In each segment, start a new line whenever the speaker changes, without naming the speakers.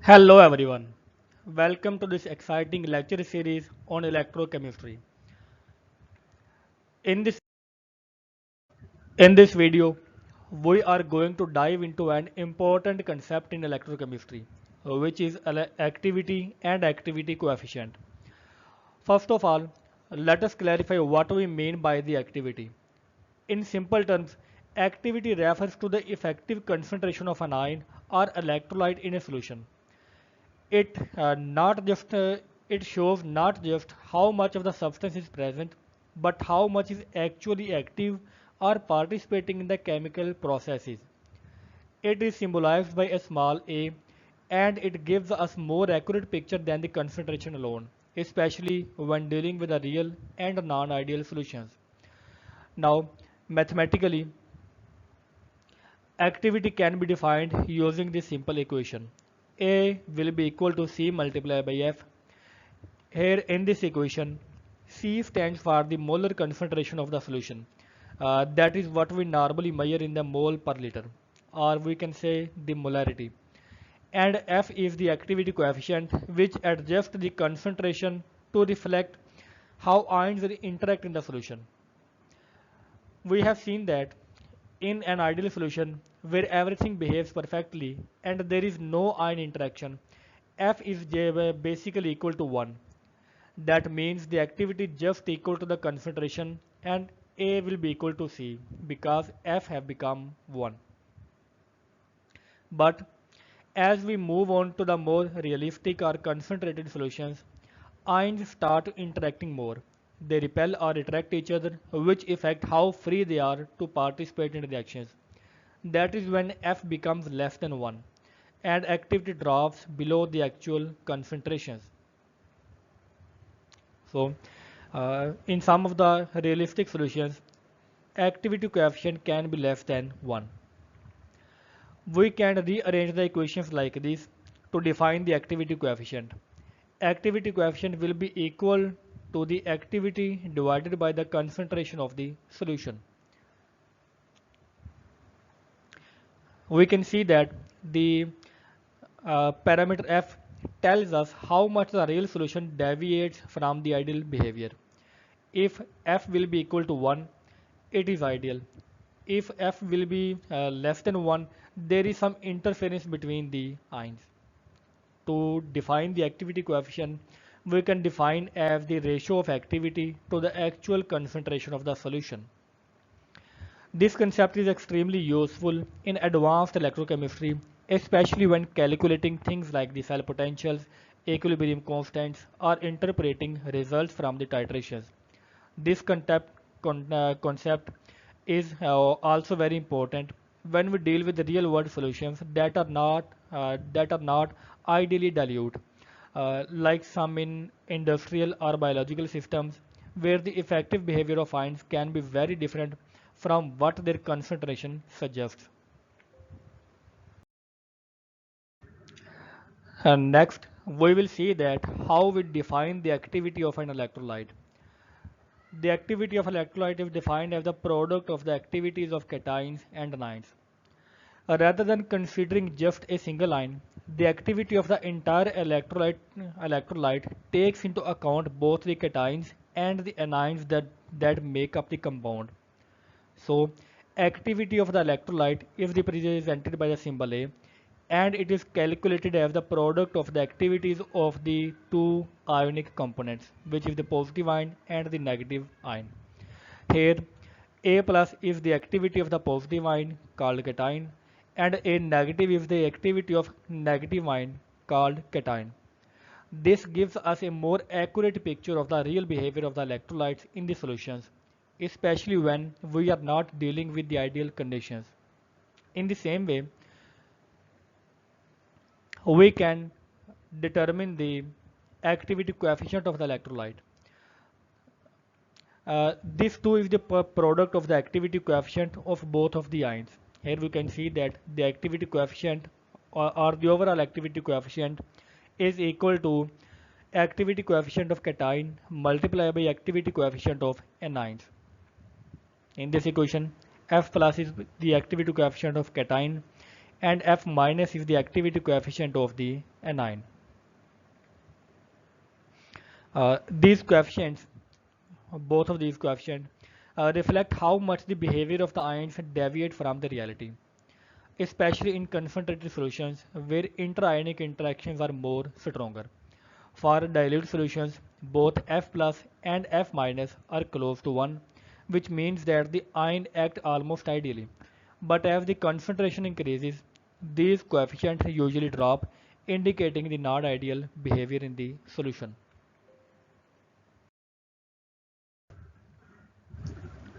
Hello everyone. Welcome to this exciting lecture series on electrochemistry. In this in this video, we are going to dive into an important concept in electrochemistry, which is activity and activity coefficient. First of all, let us clarify what we mean by the activity. In simple terms, activity refers to the effective concentration of an ion or electrolyte in a solution. It shows not just how much of the substance is present, but how much is actually active or participating in the chemical processes. It is symbolized by a small a, and it gives us more accurate picture than the concentration alone, especially when dealing with the real and non-ideal solutions. Now, mathematically, activity can be defined using this simple equation. A will be equal to C multiplied by F. Here in this equation, C stands for the molar concentration of the solution. That is what we normally measure in the mole per liter, or we can say the molarity. And F is the activity coefficient, which adjusts the concentration to reflect how ions interact in the solution. We have seen that in an ideal solution where everything behaves perfectly and there is no ion interaction, F is basically equal to 1. That means the activity just equal to the concentration and A will be equal to C because F have become 1. But as we move on to the more realistic or concentrated solutions, ions start interacting more. They repel or attract each other, which affect how free they are to participate in reactions. That is when F becomes less than 1 and activity drops below the actual concentrations. So, in some of the realistic solutions, activity coefficient can be less than 1. We can rearrange the equations like this to define the activity coefficient. Activity coefficient will be equal to the activity divided by the concentration of the solution. We can see that the parameter f tells us how much the real solution deviates from the ideal behavior. If f will be equal to 1, it is ideal. If f will be less than 1, there is some interference between the ions. To define the activity coefficient, we can define as the ratio of activity to the actual concentration of the solution. This concept is extremely useful in advanced electrochemistry, especially when calculating things like the cell potentials, equilibrium constants, or interpreting results from the titrations. This concept is also very important when we deal with real-world solutions that are not ideally dilute, like some in industrial or biological systems, where the effective behavior of ions can be very different from what their concentration suggests. And next, we will see that how we define the activity of an electrolyte. The activity of electrolyte is defined as the product of the activities of cations and anions. Rather than considering just a single ion, the activity of the entire electrolyte takes into account both the cations and the anions that make up the compound. So, activity of the electrolyte is represented by the symbol A, and it is calculated as the product of the activities of the two ionic components, which is the positive ion and the negative ion. Here, A plus is the activity of the positive ion called cation, and A negative is the activity of negative ion called cation. This gives us a more accurate picture of the real behavior of the electrolytes in the solutions, especially when we are not dealing with the ideal conditions. In the same way, we can determine the activity coefficient of the electrolyte. This too is the product of the activity coefficient of both of the ions. Here we can see that the activity coefficient or the overall activity coefficient is equal to activity coefficient of cation multiplied by activity coefficient of anions. In this equation, F plus is the activity coefficient of cation and F minus is the activity coefficient of the anion. These coefficients, both of these coefficients, reflect how much the behavior of the ions deviate from the reality, especially in concentrated solutions where intra-ionic interactions are more stronger. For dilute solutions, both F plus and F minus are close to 1, which means that the ion act almost ideally. But as the concentration increases, these coefficients usually drop, indicating the non-ideal behavior in the solution.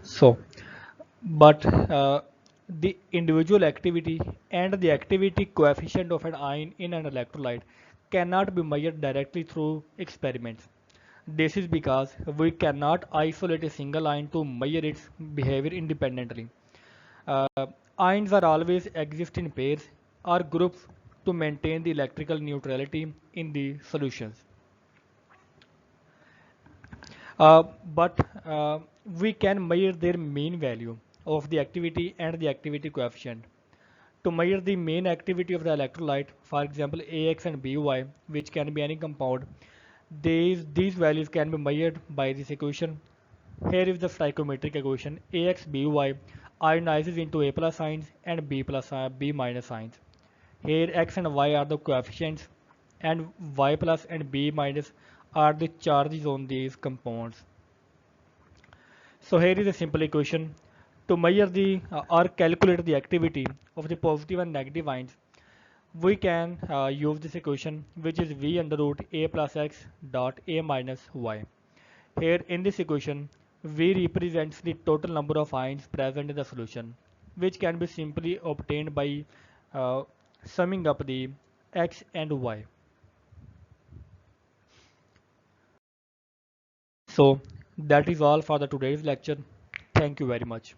So, but the individual activity and the activity coefficient of an ion in an electrolyte cannot be measured directly through experiments. This is because we cannot isolate a single ion to measure its behavior independently. Uh, Ions are always exist in pairs or groups to maintain the electrical neutrality in the solutions. Uh, but we can measure their mean value of the activity and the activity coefficient. To measure the main activity of the electrolyte, for example AX and BY, which can be any compound, these values can be measured by this equation. Here is the stoichiometric equation. AX/BY ionizes into A plus ions and B minus ions. Here X and Y are the coefficients and Y plus and B minus are the charges on these compounds. So here is a simple equation. To measure the or calculate the activity of the positive and negative ions, we can use this equation, which is V under root A plus X dot A minus Y. Here in this equation, V represents the total number of ions present in the solution, which can be simply obtained by uh, summing up the X and Y. So that is all for the today's lecture. Thank you very much.